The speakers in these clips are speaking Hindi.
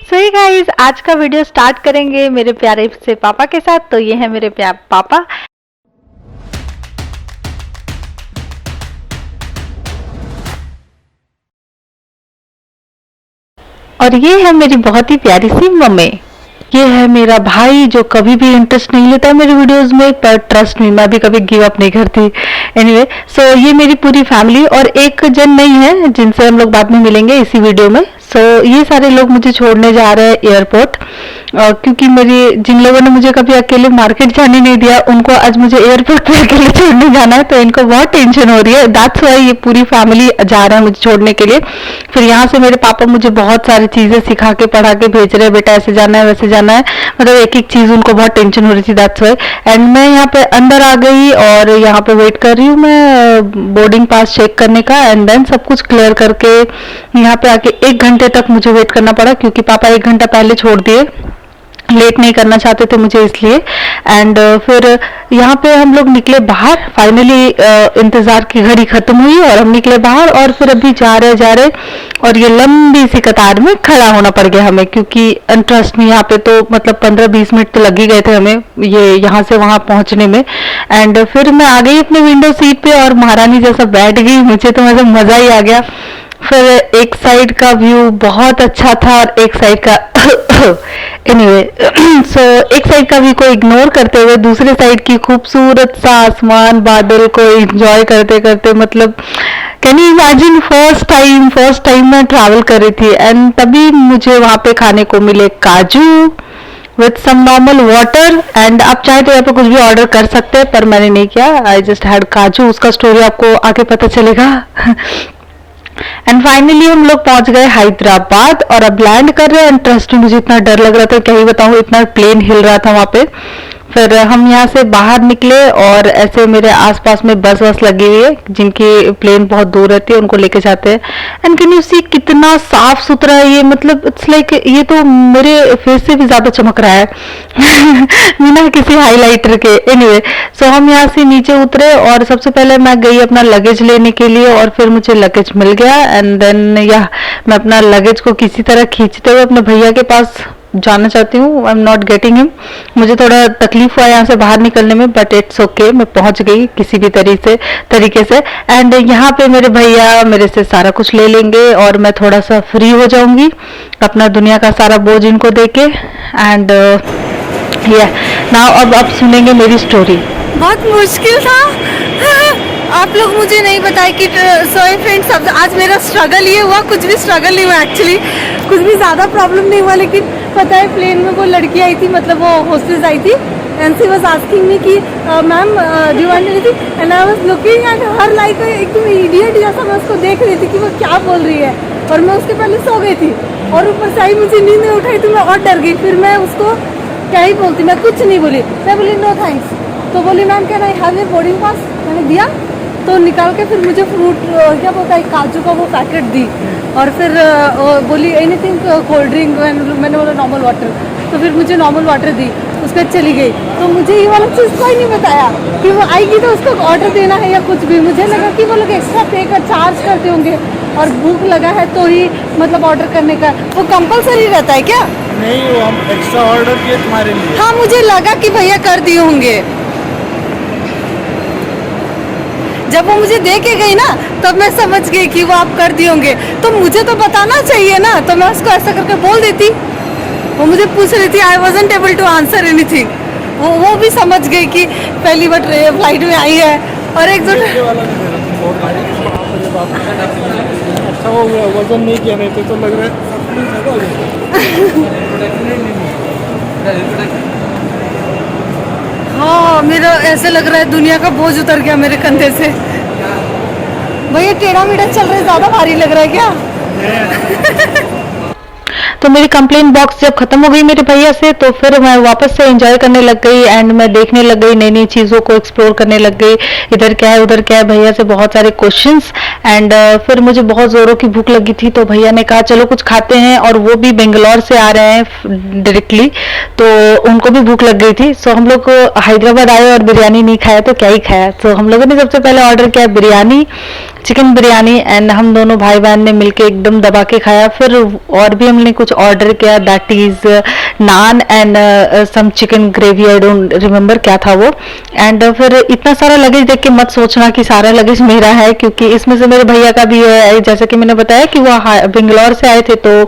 सो ही गाइस, आज का वीडियो स्टार्ट करेंगे मेरे प्यारे से पापा के साथ। तो ये है मेरे प्यार पापा। और ये है मेरी बहुत ही प्यारी सी मम्मी। ये है मेरा भाई जो कभी भी इंटरेस्ट नहीं लेता मेरे वीडियोस में, पर ट्रस्ट मी मैं भी कभी गिव अप नहीं करती। एनीवे, सो ये मेरी पूरी फैमिली और एक जन नहीं है जिनसे हम लोग बाद में मिलेंगे इसी वीडियो में। सो ये सारे लोग मुझे छोड़ने जा रहे हैं एयरपोर्ट, क्योंकि मेरी जिन लोगों ने मुझे कभी अकेले मार्केट जाने नहीं दिया उनको आज मुझे एयरपोर्ट पे अकेले छोड़ने जाना है, तो इनको बहुत टेंशन हो रही है। दैट्स वाई ये पूरी फैमिली जा रहा है मुझे छोड़ने के लिए। फिर यहाँ से मेरे पापा मुझे बहुत सारी चीजें सिखा के पढ़ा के भेज रहे हैं, बेटा ऐसे जाना है वैसे जाना है, मतलब एक एक चीज उनको बहुत टेंशन हो रही थी। दैट्स वाई एंड मैं यहाँ पे अंदर आ गई और यहाँ पे वेट कर रही हूँ मैं बोर्डिंग पास चेक करने का। एंड देन सब कुछ क्लियर करके यहाँ पे आके 1 घंटे तक मुझे वेट करना पड़ा, क्योंकि पापा 1 घंटा पहले छोड़ दिए, लेट नहीं करना चाहते थे मुझे इसलिए। एंड फिर यहाँ पे हम लोग निकले बाहर। फाइनली इंतजार की घड़ी खत्म हुई और हम निकले बाहर और फिर अभी जा रहे और ये लंबी सी कतार में खड़ा होना पड़ गया हमें, क्योंकि ट्रस्ट में यहाँ पे तो मतलब 15-20 मिनट तो लग ही गए थे हमें ये यहाँ से वहां पहुंचने में। एंड फिर मैं आ गई अपने विंडो सीट पे और महारानी जैसा बैठ गई, मुझे तो मतलब मजा ही आ गया। फिर एक साइड का व्यू बहुत अच्छा था और एक साइड का एनीवे सो एक साइड का व्यू को इग्नोर करते हुए दूसरे साइड की खूबसूरत सा आसमान बादल को एंजॉय करते करते, मतलब can you imagine, first time मैं ट्रैवल कर रही थी। एंड तभी मुझे वहां पे खाने को मिले काजू with some normal water. And आप चाहे तो यहाँ पे कुछ भी ऑर्डर कर सकते हैं, पर मैंने नहीं किया, आई जस्ट हैड काजू। उसका स्टोरी आपको आगे पता चलेगा। एंड फाइनली हम लोग पहुंच गए हैदराबाद और अब लैंड कर रहे हैं। एंड ट्रस्ट में मुझे इतना डर लग रहा था, क्या ही बताऊं, इतना प्लेन हिल रहा था वहां पे। फिर हम यहाँ से बाहर निकले और ऐसे मेरे आसपास में बस लगी हुई है जिनकी प्लेन बहुत दूर रहती है, उनको लेके जाते हैं। एंड कैन यू सी कितना साफ सुथरा है ये, मतलब इट्स लाइक ये तो मेरे फेस से भी ज्यादा चमक रहा है बिना किसी हाईलाइटर के। एनीवे, सो हम यहाँ से नीचे उतरे और सबसे पहले मैं गई अपना लगेज लेने के लिए और फिर मुझे लगेज मिल गया। एंड देन या मैं अपना लगेज को किसी तरह खींचते हुए अपने भैया के पास जाना चाहती हूँ। I am not getting him, मुझे थोड़ा तकलीफ हुआ यहाँ से बाहर निकलने में, बट इट्स ओके, मैं पहुंच गई किसी भी तरीके से। एंड यहाँ पे मेरे भैया मेरे से सारा कुछ ले लेंगे और मैं थोड़ा सा फ्री हो जाऊंगी अपना दुनिया का सारा बोझ इनको देके। एंड नाउ अब सुनेंगे मेरी स्टोरी। बहुत मुश्किल था। आप लोग मुझे नहीं बताए कि सॉरी फ्रेंड्स, अब आज मेरा स्ट्रगल ये हुआ, कुछ भी स्ट्रगल नहीं हुआ एक्चुअली, कुछ भी ज़्यादा प्रॉब्लम नहीं हुआ। लेकिन पता है प्लेन में वो लड़की आई थी, मतलब वो होस्टेस आई थी, and she was asking me कि ma'am do you want anything, and I was looking at her like एकदम इडियट जैसा। मैं उसको देख रही थी कि वो क्या बोल रही है, और मैं उसके पहले सो गई थी और ऊपर से आई मुझे नींद नहीं उठाई, तो मैं और डर गई। फिर मैं उसको क्या ही बोलती, मैं कुछ नहीं बोली, मैं बोली नो थैंक्स। तो बोली ma'am can I have your boarding pass, मैंने दिया तो निकाल के फिर मुझे फ्रूट क्या बोलता है काजू का वो पैकेट दी, और फिर बोली एनीथिंग कोल्ड ड्रिंक, मैंने बोला नॉर्मल वाटर, तो फिर मुझे नॉर्मल वाटर दी, उस पर चली गई। तो मुझे ये वाला चीज़ कोई नहीं बताया कि वो आएगी तो उसको ऑर्डर देना है या कुछ भी। मुझे लगा कि वो लोग एक्स्ट्रा पे कर चार्ज करते होंगे और भूख लगा है तो ही मतलब ऑर्डर करने का वो कंपलसरी रहता है क्या? नहीं, वो हम एक्स्ट्रा ऑर्डर किए तुम्हारे लिए। हाँ, मुझे लगा कि भैया कर दिए होंगे। जब वो मुझे दे के गई ना तब मैं समझ गई कि वो आप कर दिए होंगे, तो मुझे तो बताना चाहिए ना, तो मैं उसको ऐसा करके बोल देती। वो मुझे पूछ रही थी, I wasn't able to answer anything. वो भी समझ गई कि पहली बार फ्लाइट में आई है। और एक दो अच्छा वो वजन नहीं किया, नहीं तो लग रहा है हाँ, मेरा ऐसे लग रहा है दुनिया का बोझ उतर गया मेरे कंधे से। भैया टेढ़ा मेढ़ा चल रहा है, ज्यादा भारी लग रहा है क्या? तो मेरी कंप्लेंट बॉक्स जब खत्म हो गई मेरे भैया से, तो फिर मैं वापस से एंजॉय करने लग गई एंड मैं देखने लग गई, नई नई चीज़ों को एक्सप्लोर करने लग गई, इधर क्या है उधर क्या है, भैया से बहुत सारे क्वेश्चंस। एंड फिर मुझे बहुत ज़ोरों की भूख लगी थी, तो भैया ने कहा चलो कुछ खाते हैं, और वो भी बेंगलोर से आ रहे हैं डायरेक्टली, तो उनको भी भूख लग गई थी। सो हम लोग हैदराबाद आए और बिरयानी नहीं खाया तो क्या ही खाया, तो हम लोगों ने सबसे पहले ऑर्डर किया बिरयानी, चिकन बिरयानी एंड हम दोनों भाई बहन ने मिलके एकदम दबा के खाया। फिर और भी हमने कुछ ऑर्डर किया, that is naan and some chicken gravy, I don't remember क्या था वो। एंड फिर इतना सारा लगेज देख के मत सोचना कि सारा लगेज मेरा है, क्योंकि इसमें से मेरे भैया का भी है। जैसा कि मैंने बताया कि वो बेंगलोर से आए थे तो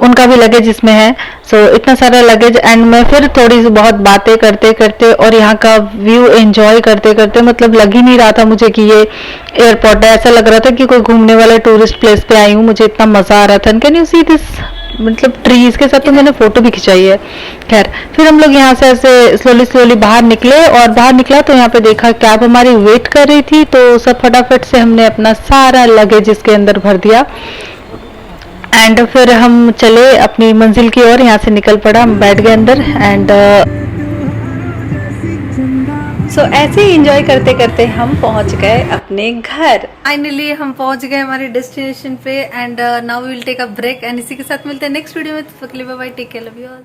उनका भी लगेज इसमें है। सो इतना सारा लगेज एंड मैं फिर थोड़ी सी बहुत बातें करते करते और यहाँ का व्यू एंजॉय करते करते, मतलब लग ही नहीं रहा था मुझे कि ये एयरपोर्ट है, ऐसा लग रहा था कि कोई घूमने वाले टूरिस्ट प्लेस पे आई हूँ। मुझे इतना मजा आ रहा था। कैन यू सी दिस, मतलब ट्रीज के साथ तो मैंने फोटो भी खिंचाई है। खैर फिर हम लोग यहाँ से ऐसे स्लोली स्लोली बाहर निकले, और बाहर निकला तो यहाँ पे देखा कैब हमारी वेट कर रही थी, तो सब फटाफट से हमने अपना सारा लगेज इसके अंदर भर दिया एंड फिर हम चले अपनी मंजिल की ओर। यहाँ से निकल पड़ा, हम बैठ गए अंदर एंड सो ऐसे ही इंजॉय करते करते हम पहुंच गए अपने घर। फाइनली हम पहुंच गए हमारे डेस्टिनेशन पे and now we will take a break and इसी के साथ मिलते हैं नेक्स्ट वीडियो में। Bye bye, take care, love you all.